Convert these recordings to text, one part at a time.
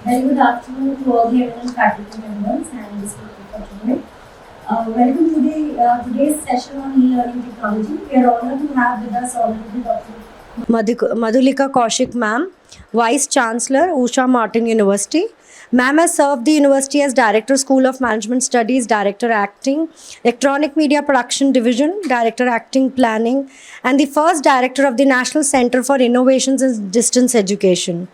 Very good afternoon to all the eminent faculty members and the speakers for today. Welcome to today's session on e-learning technology. We are honored to have with us already Dr. Madhulika Kaushik ma'am, Vice Chancellor, Usha Martin University. Ma'am has served the university as Director, School of Management Studies, Director Acting, Electronic Media Production Division, Director Acting Planning, and the first Director of the National Center for Innovations in Distance Education.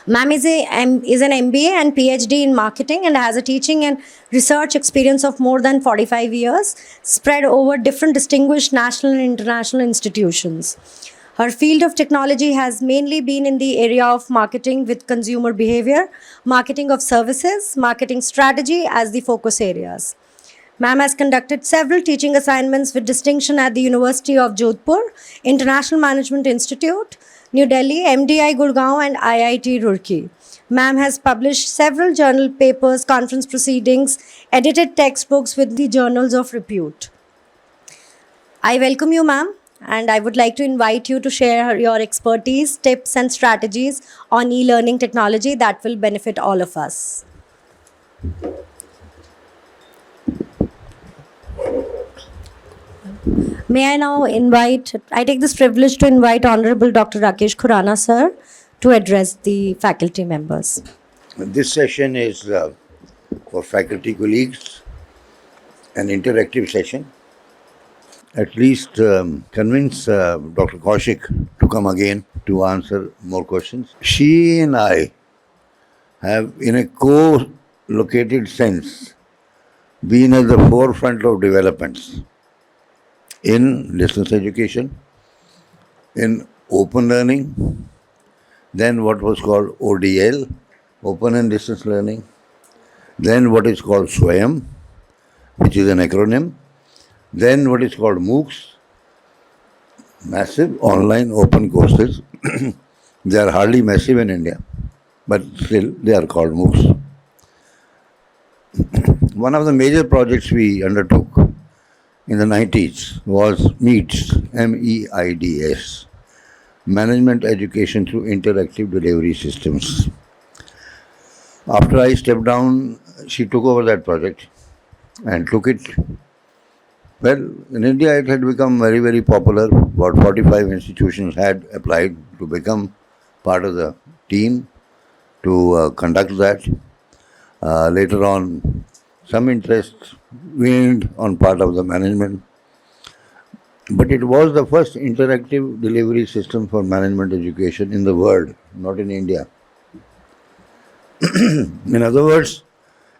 Ma'am is an MBA and PhD in marketing and has a teaching and research experience of more than 45 years, spread over different distinguished national and international institutions. Her field of technology has mainly been in the area of marketing with consumer behavior, marketing of services, marketing strategy as the focus areas. Ma'am has conducted several teaching assignments with distinction at the University of Jodhpur, International Management Institute, New Delhi, MDI Gurgaon and IIT Roorkee. Ma'am has published several journal papers, conference proceedings, edited textbooks with the journals of repute. I welcome you, ma'am, and I would like to invite you to share your expertise, tips and strategies on e-learning technology that will benefit all of us. May I now I take this privilege to invite Honorable Dr. Rakesh Khurana, sir, to address the faculty members. This session is for faculty colleagues, an interactive session. At least convince Dr. Kaushik to come again to answer more questions. She and I have, in a co-located sense, been at the forefront of developments in distance education, in open learning, then what was called ODL, open and distance learning, then what is called SWAYAM, which is an acronym, then what is called MOOCs, massive online open courses. They are hardly massive in India, but still they are called MOOCs. One of the major projects we undertook in the 90s was MEIDS, MEIDS, Management Education Through Interactive Delivery Systems. After I stepped down, she took over that project and took it. Well, in India it had become very, very popular. About 45 institutions had applied to become part of the team to conduct that. Later on, some interest waned on part of the management. But it was the first interactive delivery system for management education in the world, not in India. In other words,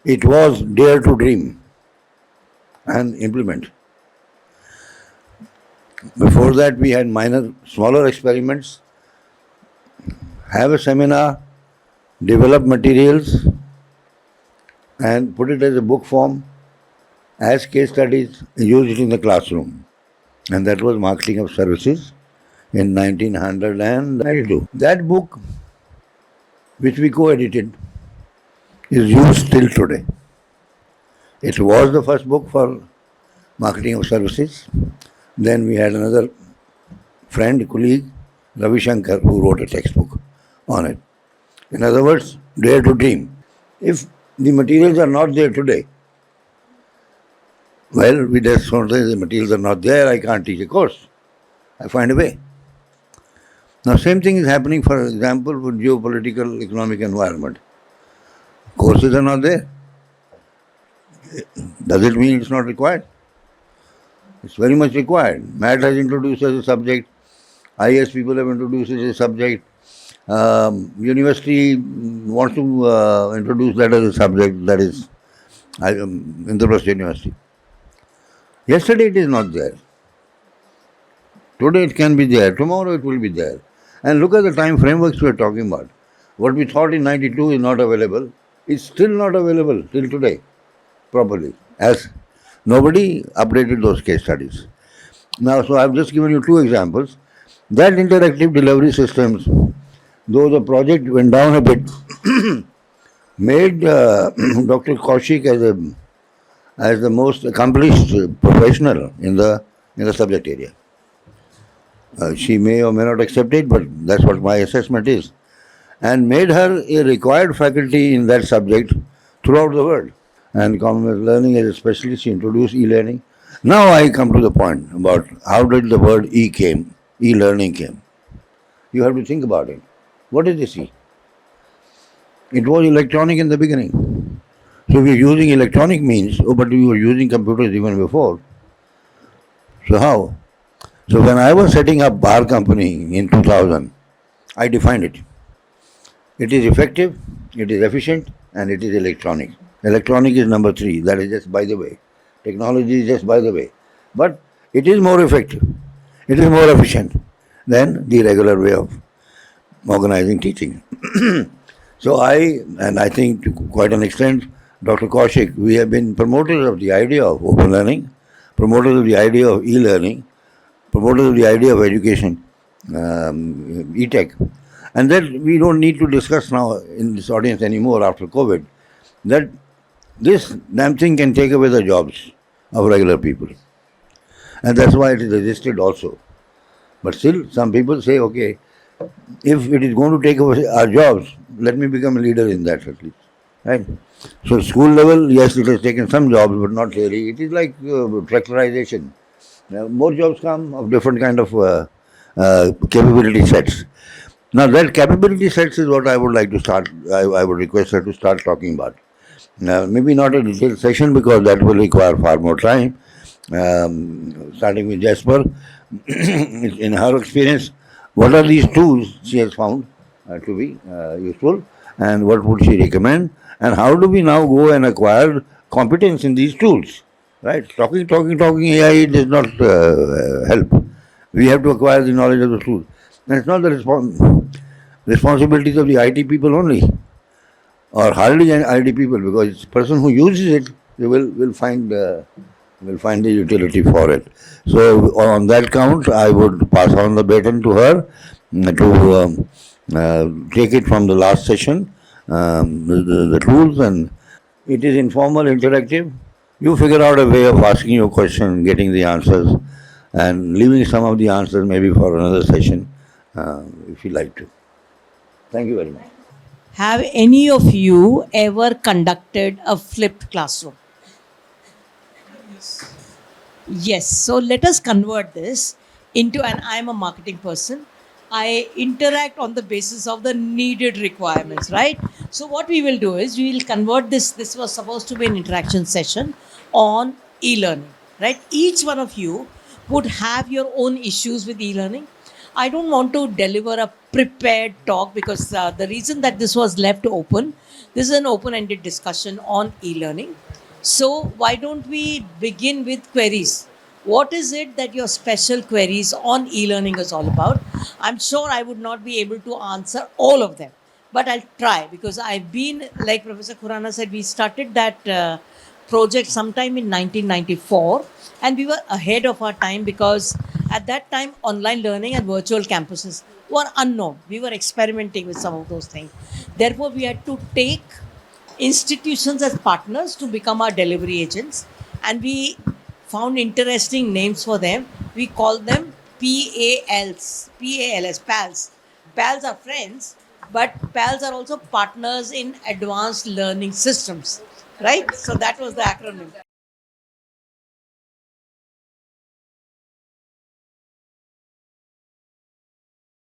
it was dare to dream and implement. Before that, we had smaller experiments, have a seminar, develop materials, and put it as a book form, as case studies, use it in the classroom. And that was Marketing of Services in 1992. That book, which we co-edited, is used till today. It was the first book for Marketing of Services. Then we had another friend, colleague, Ravi Shankar, who wrote a textbook on it. In other words, dare to dream. If the materials are not there today, well, we just don't say the materials are not there, I can't teach a course. I find a way. Now, same thing is happening, for example, with geopolitical economic environment. Courses are not there. Does it mean it's not required? It's very much required. MAT has introduced as a subject. IS people have introduced as a subject. University wants to introduce that as a subject, that is Indraprastha University. Yesterday it is not there. Today it can be there. Tomorrow it will be there. And look at the time frameworks we are talking about. What we thought in 92 is not available. It's still not available till today properly, as nobody updated those case studies. Now, so I've just given you two examples. That interactive delivery systems, though the project went down a bit, made Dr. Kaushik as the most accomplished professional in the subject area. She may or may not accept it, but that's what my assessment is. and made her a required faculty in that subject throughout the world. And Commonwealth Learning as a specialist, she introduced e-learning. Now I come to the point about how did the word e-learning came. You have to think about it. What is this e? It was electronic in the beginning. So if you're using electronic means, oh, but you were using computers even before. So how? So when I was setting up our company in 2000, I defined it. It is effective, it is efficient, and it is electronic. Electronic is number three. That is just by the way. Technology is just by the way. But it is more effective. It is more efficient than the regular way of organizing teaching. So I think to quite an extent, Dr. Kaushik, we have been promoters of the idea of open learning, promoters of the idea of e-learning, promoters of the idea of education, e-tech. And that we don't need to discuss now in this audience anymore after COVID, that this damn thing can take away the jobs of regular people. And that's why it is resisted also. But still, some people say, okay, if it is going to take away our jobs, let me become a leader in that at least. Right? So school level, yes, it has taken some jobs, but not really. It is like tractorization. More jobs come of different kind of capability sets. Now that capability sets is what I would like to start. I would request her to start talking about. Maybe not a detailed session because that will require far more time. Starting with Jasper, in her experience, what are these tools she has found to be useful, and what would she recommend, and how do we now go and acquire competence in these tools? Right? Talking AI does not help. We have to acquire the knowledge of the tool. And it's not the responsibilities of the IT people only, or hardly IT people, because it's the person who uses it will find the utility for it. So on that count, I would pass on the baton to her to take it from the last session, the tools, and it is informal, interactive. You figure out a way of asking your question, getting the answers, and leaving some of the answers maybe for another session, if you like to. Thank you very much. Have any of you ever conducted a flipped classroom? Yes. So let us convert this into, and I'm a marketing person. I interact on the basis of the needed requirements, right? So what we will do is we will convert this. This was supposed to be an interaction session on e-learning, right? Each one of you would have your own issues with e-learning. I don't want to deliver a prepared talk because the reason that this was left open, this is an open-ended discussion on e-learning. So why don't we begin with queries? What is it that your special queries on e-learning is all about? I'm sure I would not be able to answer all of them, but I'll try because I've been, like Professor Khurana said, we started that project sometime in 1994 and we were ahead of our time because at that time online learning and virtual campuses were unknown. We were experimenting with some of those things. Therefore, we had to take institutions as partners to become our delivery agents, and we found interesting names for them. We call them PALs, pals. Pals are friends, but pals are also partners in advanced learning systems, right? So that was the acronym.